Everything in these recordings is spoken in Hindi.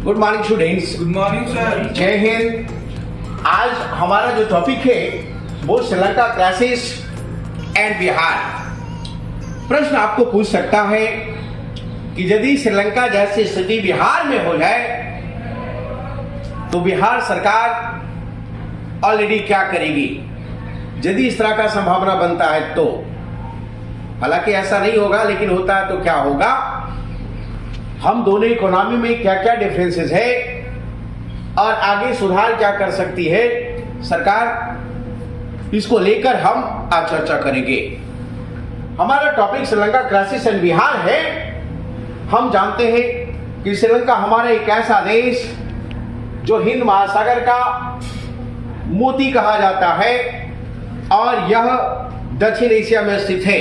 Good morning students. Good morning sir. जय हिंद। आज हमारा जो टॉपिक है वो श्रीलंका क्राइसिस एंड बिहार। प्रश्न आपको पूछ सकता है कि यदि श्रीलंका जैसी स्थिति बिहार में हो जाए तो बिहार सरकार ऑलरेडी क्या करेगी, यदि इस तरह का संभावना बनता है तो। हालांकि ऐसा नहीं होगा, लेकिन होता है तो क्या होगा, हम दोनों इकोनॉमी में क्या क्या डिफरेंसेस है और आगे सुधार क्या कर सकती है सरकार, इसको लेकर हम आज चर्चा करेंगे। हमारा topic Sri Lanka crisis and Bihar है। हम जानते हैं कि श्रीलंका हमारा एक ऐसा देश जो हिंद महासागर का मोती कहा जाता है और यह दक्षिण एशिया में स्थित है।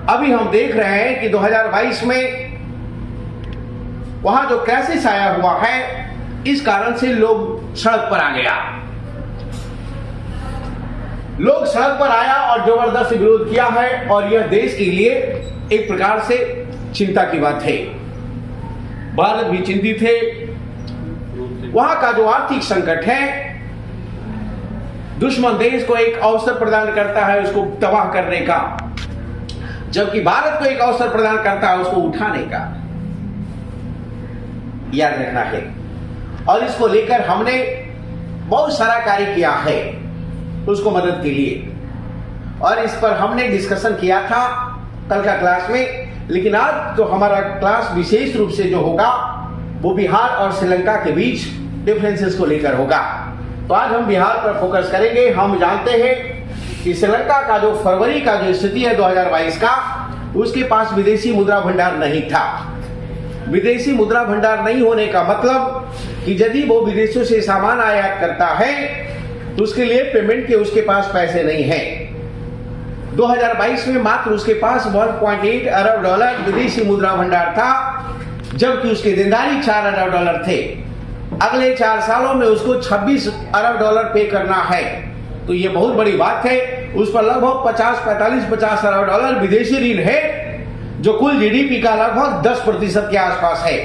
अभी हम देख रहे हैं कि 2022 में वहां जो क्राइसिस आया हुआ है, इस कारण से लोग सड़क पर आ गया। लोग सड़क पर आया और जबरदस्त विरोध किया है और यह देश के लिए एक प्रकार से चिंता की बात है। भारत भी चिंतित है। वहां का जो आर्थिक संकट है, दुश्मन देश को एक अवसर प्रदान करता है उसको तबाह करने का, जबकि भारत को एक अवसर प्रदान करता है उसको उठाने का। याद रखना है। और इसको लेकर हमने बहुत सारा कार्य किया है उसको मदद के लिए, और इस पर हमने डिस्कशन किया था कल का क्लास में। लेकिन आज जो हमारा क्लास विशेष रूप से जो होगा वो बिहार और श्रीलंका के बीच डिफरेंसेस को लेकर होगा। तो आज हम बिहार पर फोकस करेंगे। हम जानते हैं कि श्रीलंका का जो फरवरी का जो स्थिति है 2022 का, उसके पास विदेशी मुद्रा भंडार नहीं था। विदेशी मुद्रा भंडार नहीं होने का मतलब कि यदि वो विदेशों से सामान आयात करता है तो उसके लिए पेमेंट के उसके पास पैसे नहीं है। 2022 में मात्र उसके पास 1.8 अरब डॉलर विदेशी मुद्रा भंडार था, जबकि उसके देनदारी 4 अरब डॉलर थे। अगले 4 सालों में उसको 26 अरब डॉलर पे करना है। तो ये बहुत बड़ी बात है। उस पर लगभग 50 अरब डॉलर विदेशी ऋण है, जो कुल जीडीपी का लगभग 10% के आसपास है।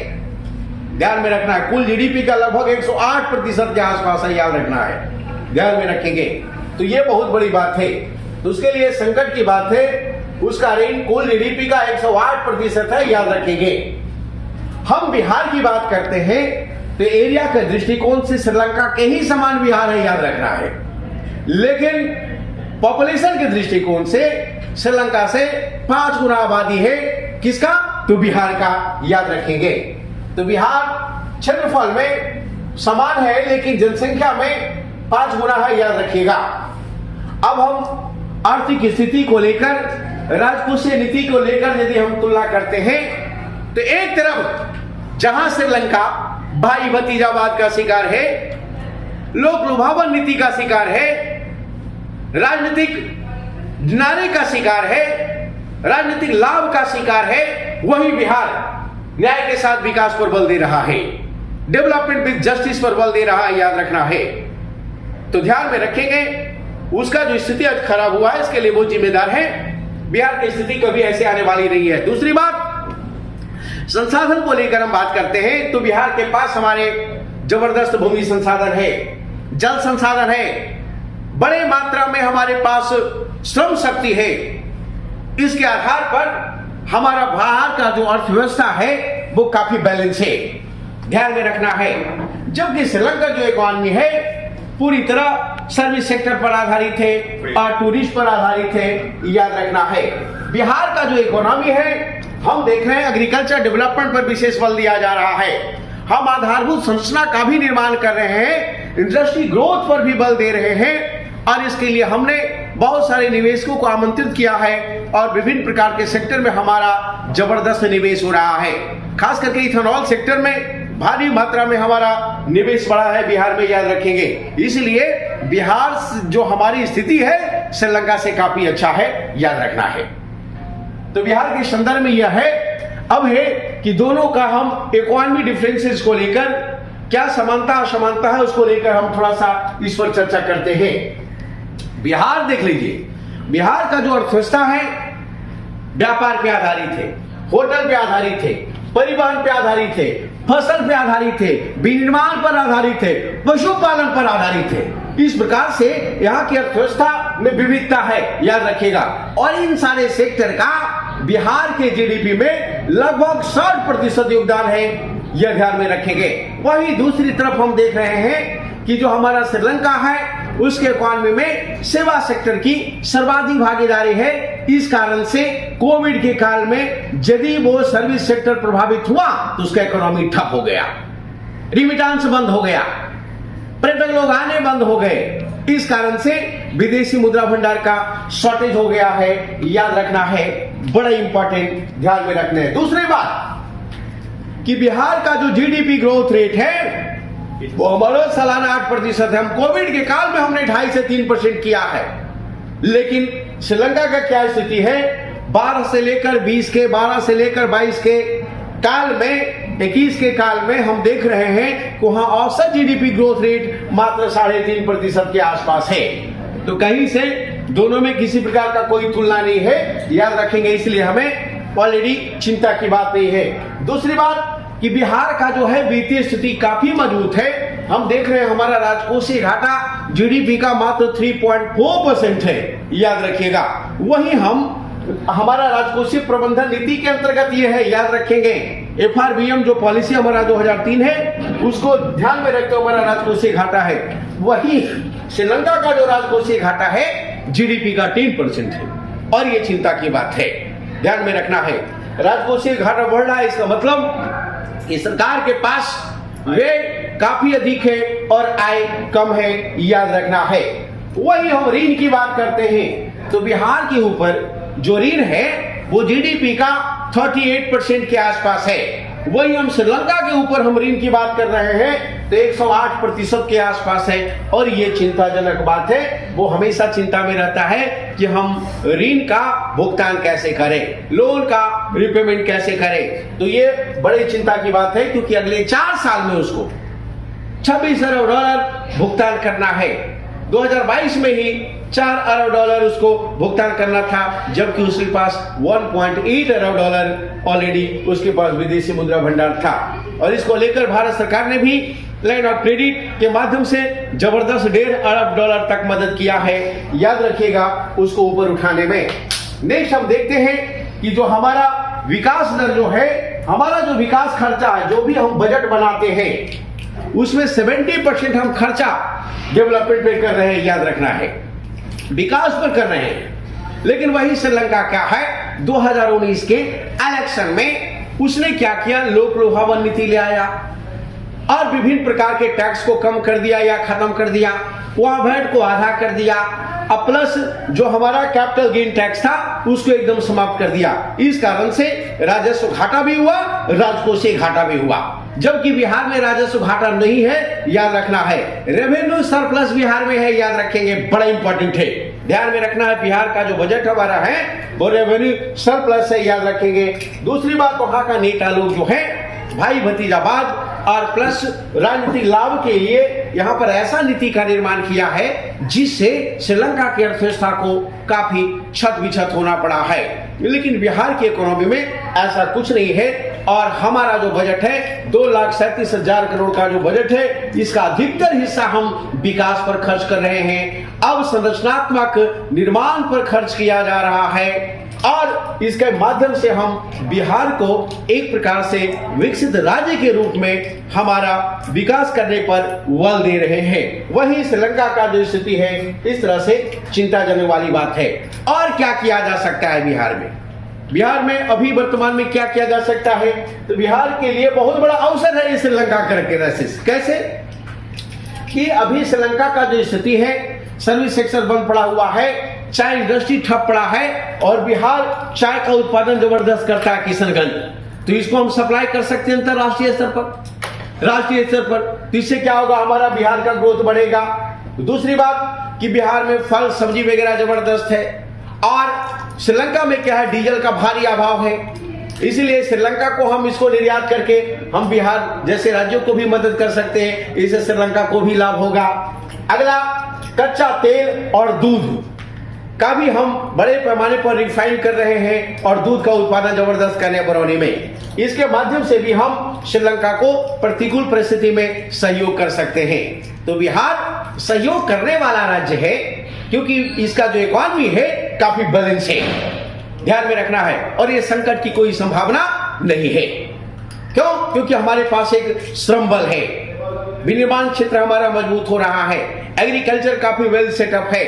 ध्यान में रखना है, कुल जीडीपी का लगभग 108% के आसपास है। याद रखना है, ध्यान में रखेंगे तो ये बहुत बड़ी बात है। तो उसके लिए संकट की बात है। उसका ऋण कुल जीडीपी का 108% है। याद रखेंगे। हम बिहार की बात करते हैं तो एरिया के दृष्टिकोण से श्रीलंका के ही समान बिहार है, याद रखना है। लेकिन पॉपुलेशन के दृष्टिकोण से श्रीलंका से 5 गुना आबादी है। किसका? तो बिहार का। याद रखेंगे। तो बिहार क्षेत्रफल में समान है लेकिन जनसंख्या में 5 गुना है। याद रखिएगा। अब हम आर्थिक स्थिति को लेकर, राजकोषीय नीति को लेकर यदि हम तुलना करते हैं तो एक तरफ जहां श्रीलंका भाई भतीजावाद का शिकार है, लोक लुभावन नीति का शिकार है, राजनीतिक नारे का शिकार है, राजनीतिक लाभ का शिकार है, वही बिहार न्याय के साथ विकास पर बल दे रहा है, डेवलपमेंट विद जस्टिस पर बल दे रहा है। याद रखना है। तो ध्यान में रखेंगे। उसका जो स्थिति आज खराब हुआ है इसके लिए वो जिम्मेदार है। बिहार की स्थिति कभी ऐसे आने वाली नहीं है। दूसरी बात, संसाधन को लेकर हम बात करते हैं तो बिहार के पास हमारे जबरदस्त भूमि संसाधन है, जल संसाधन है, बड़े मात्रा में हमारे पास श्रम शक्ति है। इसके आधार पर हमारा बाहर का जो अर्थव्यवस्था है वो काफी बैलेंस है। ध्यान में रखना है। जबकि श्रीलंका जो इकोनॉमी है पूरी तरह सर्विस सेक्टर पर आधारित है और टूरिस्ट पर आधारित है। याद रखना है। बिहार का जो इकोनॉमी है, हम देख रहे हैं एग्रीकल्चर डेवलपमेंट पर विशेष बल दिया जा रहा है। हम आधारभूत संरचना का भी निर्माण कर रहे हैं, इंडस्ट्री ग्रोथ पर भी बल दे रहे हैं, और इसके लिए हमने बहुत सारे निवेशकों को आमंत्रित किया है और विभिन्न प्रकार के सेक्टर में हमारा जबरदस्त निवेश हो रहा है। खास करके इथेनॉल सेक्टर में भारी मात्रा में हमारा निवेश बढ़ा है बिहार में। याद रखेंगे। इसलिए बिहार जो हमारी स्थिति है श्रीलंका से काफी अच्छा है। याद रखना है। तो बिहार के संदर्भ में यह है। अब है कि दोनों का हम इकोनॉमी डिफरेंसेस को लेकर क्या समानता असमानता है उसको लेकर हम थोड़ा सा इस पर चर्चा करते हैं। बिहार देख लीजिए। बिहार का जो अर्थव्यवस्था है व्यापार पे आधारित है, होटल पे आधारित है, परिवहन पे आधारित थे, फसल पे आधारित थे, विनिर्माण पर आधारित थे, पशुपालन पर आधारित थे। इस प्रकार से यहाँ की अर्थव्यवस्था में विविधता है, याद रखिएगा। और इन सारे सेक्टर का बिहार के जीडीपी में लगभग 60% योगदान है, यह ध्यान में रखेंगे। वहीं दूसरी तरफ हम देख रहे हैं कि जो हमारा श्रीलंका है उसके इकोनॉमी में सेवा सेक्टर की सर्वाधिक भागीदारी है। इस कारण से कोविड के काल में यदि वो सर्विस सेक्टर प्रभावित हुआ तो उसका इकोनॉमी ठप हो गया, रिमिटेंस बंद हो गया, पर्यटक लोग आने बंद हो गए। इस कारण से विदेशी मुद्रा भंडार का शॉर्टेज हो गया है, याद रखना है, बड़ा इंपॉर्टेंट, ध्यान में रखना है। दूसरी बात कि बिहार का जो जीडीपी ग्रोथ रेट है वो हमारा सालाना 8% है। हम कोविड के काल में हमने 2.5 से 3% किया है, लेकिन श्रीलंका का क्या स्थिति है? 12 से लेकर 20 के, 12 से लेकर 22 के काल में, 21 के काल में हम देख रहे हैं कि वहां औसत जीडीपी ग्रोथ रेट मात्र 3.5% के आसपास है। तो कहीं से दोनों में किसी प्रकार का कोई तुलना नहीं है, याद रखेंगे। इसलिए हमें ऑलरेडी चिंता की बात नहीं है। दूसरी बात कि बिहार का जो है वित्तीय स्थिति काफी मजबूत है। हम देख रहे हैं हमारा राजकोषीय घाटा जीडीपी का मात्र 3.4% है, याद रखिएगा। वहीं हमारा राजकोषीय प्रबंधन नीति के अंतर्गत ये है, याद रखेंगे। एफआरबीएम जो पॉलिसी हमारा 2003 है उसको ध्यान में रखते हुए हमारा राजकोषीय घाटा है। वहीं श्रीलंका का जो राजकोषीय घाटा है जीडीपी का 3% है, और ये चिंता की बात है, ध्यान में रखना है। राजकोषीय घाटा बढ़ रहा है, इसका मतलब कि सरकार के पास व्यय काफी अधिक है और आय कम है, याद रखना है। वही हम ऋण की बात करते हैं तो बिहार के ऊपर जो ऋण है वो जीडीपी का 38% के आसपास है। वही हम श्रीलंका के ऊपर हम ऋण की बात कर रहे हैं तो 108% के आसपास है, और ये चिंताजनक बात है। वो हमेशा चिंता में रहता है कि हम ऋण का भुगतान कैसे करें, लोन का रिपेमेंट कैसे करें। तो ये बड़ी चिंता की बात है, क्योंकि अगले 4 साल में उसको $26 अरब भुगतान करना है। 2022 में ही $4 अरब उसको भुगतान करना था, जबकि उसके पास $1.8 अरब ऑलरेडी उसके पास विदेशी मुद्रा भंडार था। और इसको लेकर भारत सरकार ने भी लाइन ऑफ क्रेडिट के माध्यम से जबरदस्त $1.5 अरब तक मदद किया है, याद रखिएगा, उसको ऊपर उठाने में। नेक्स्ट हम देखते हैं कि जो हमारा विकास दर जो है, हमारा जो विकास खर्चा है, जो भी हम बजट बनाते हैं उसमें 70% हम खर्चा डेवलपमेंट पे कर रहे हैं, याद रखना है, विकास पर कर रहे हैं। लेकिन वही श्रीलंका क्या है, 2019 के इलेक्शन में उसने क्या किया, लोक लुभावन नीति ले आया और विभिन्न प्रकार के टैक्स को कम कर दिया या खत्म कर दिया, वहां वैट को आधा कर दिया, और प्लस जो हमारा कैपिटल गेन टैक्स था उसको एकदम समाप्त कर दिया। इस कारण से राजस्व घाटा भी हुआ, राजकोषीय घाटा भी हुआ, जबकि बिहार में राजस्व घाटा नहीं है, याद रखना है। रेवेन्यू सरप्लस बिहार में है, याद रखेंगे, बड़ा इंपॉर्टेंट है, ध्यान में रखना है। बिहार का जो बजट हमारा है वो रेवेन्यू सरप्लस है, याद रखेंगे। दूसरी बात, वहां का नेता लोग जो है भाई भतीजावाद और प्लस राजनीतिक लाभ के लिए यहाँ पर ऐसा नीति का निर्माण किया है जिससे श्रीलंका की अर्थव्यवस्था को काफी क्षत विक्षत होना पड़ा है। लेकिन बिहार की इकोनॉमी में ऐसा कुछ नहीं है, और हमारा जो बजट है 2,37,000 करोड़ का जो बजट है, इसका अधिकतर हिस्सा हम विकास पर खर्च कर रहे हैं। अब संरचनात्मक निर्माण पर खर्च किया जा रहा है, और इसके माध्यम से हम बिहार को एक प्रकार से विकसित राज्य के रूप में हमारा विकास करने पर बल दे रहे हैं। वहीं श्रीलंका का जो स्थिति है इस तरह से चिंताजनक वाली बात है। और क्या किया जा सकता है बिहार में? बिहार में अभी वर्तमान में क्या किया जा सकता है? तो बिहार के लिए बहुत बड़ा अवसर है ये श्रीलंका का क्राइसिस। कैसे कि अभी श्रीलंका का जो स्थिति है, सर्विस सेक्टर बंद पड़ा हुआ है, चाय इंडस्ट्री ठप पड़ा है, और बिहार चाय का उत्पादन जबरदस्त करता है किशनगंज, तो इसको हम सप्लाई कर सकते हैं अंतरराष्ट्रीय स्तर पर, राष्ट्रीय स्तर पर। तो इससे क्या होगा, हमारा बिहार का ग्रोथ बढ़ेगा। दूसरी बात कि बिहार में फल सब्जी वगैरह जबरदस्त है, और श्रीलंका में क्या है, डीजल का भारी अभाव है, इसलिए श्रीलंका को हम इसको निर्यात करके हम बिहार जैसे राज्यों को भी मदद कर सकते हैं, इससे श्रीलंका को भी लाभ होगा। अगला, कच्चा तेल और दूध। का भी हम बड़े पैमाने पर रिफाइन कर रहे हैं और दूध का उत्पादन जबरदस्त करने बरौनी में। इसके माध्यम से भी हम श्रीलंका को प्रतिकूल परिस्थिति में सहयोग कर सकते हैं। तो बिहार सहयोग करने वाला राज्य है क्योंकि इसका जो इकोनॉमी है काफी बैलेंस है, ध्यान में रखना है, और ये संकट की कोई संभावना नहीं है। क्यों? क्योंकि हमारे पास एक श्रम बल है, विनिर्माण क्षेत्र हमारा मजबूत हो रहा है, एग्रीकल्चर काफी वेल सेटअप है।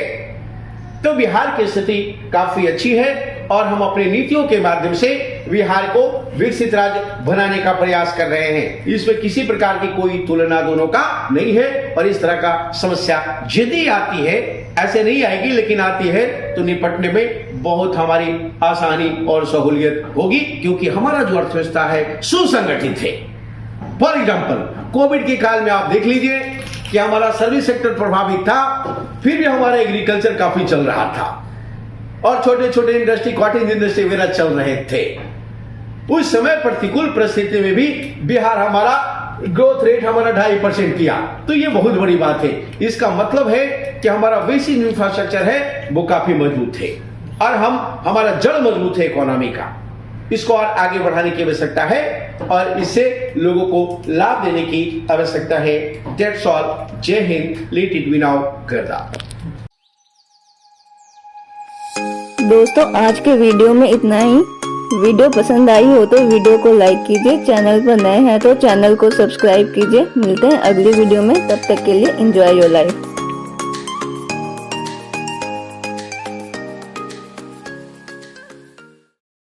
तो बिहार की स्थिति काफी अच्छी है और हम अपनी नीतियों के माध्यम से बिहार को विकसित राज्य बनाने का प्रयास कर रहे हैं। इसमें किसी प्रकार की कोई तुलना दोनों का नहीं है और इस तरह का समस्या यदि आती है, ऐसे नहीं आएगी लेकिन आती है, तो निपटने में बहुत हमारी आसानी और सहूलियत होगी क्योंकि हमारा जो अर्थव्यवस्था है सुसंगठित है। फॉर एग्जाम्पल कोविड के काल में आप देख लीजिए कि हमारा सर्विस सेक्टर प्रभावित था, फिर भी हमारा एग्रीकल्चर काफी चल रहा था और छोटे छोटे इंडस्ट्री, कॉटेज इंडस्ट्री वगैरह चल रहे थे। उस समय प्रतिकूल परिस्थिति में भी बिहार हमारा ग्रोथ रेट हमारा 2.5% किया, तो ये बहुत बड़ी बात है। इसका मतलब है कि हमारा बेसिक इंफ्रास्ट्रक्चर है वो काफी मजबूत है और हमारा जड़ मजबूत है इकोनॉमी का। इसको और आगे बढ़ाने की आवश्यकता है और इससे लोगों को लाभ देने की आवश्यकता है। That's all. जय Hind. Let it be now. गर्दा। दोस्तों आज के वीडियो में इतना ही। वीडियो पसंद आई हो तो वीडियो को लाइक कीजिए, चैनल पर नए हैं तो चैनल को सब्सक्राइब कीजिए। मिलते हैं अगली वीडियो में, तब तक के लिए एंजॉय योर लाइफ।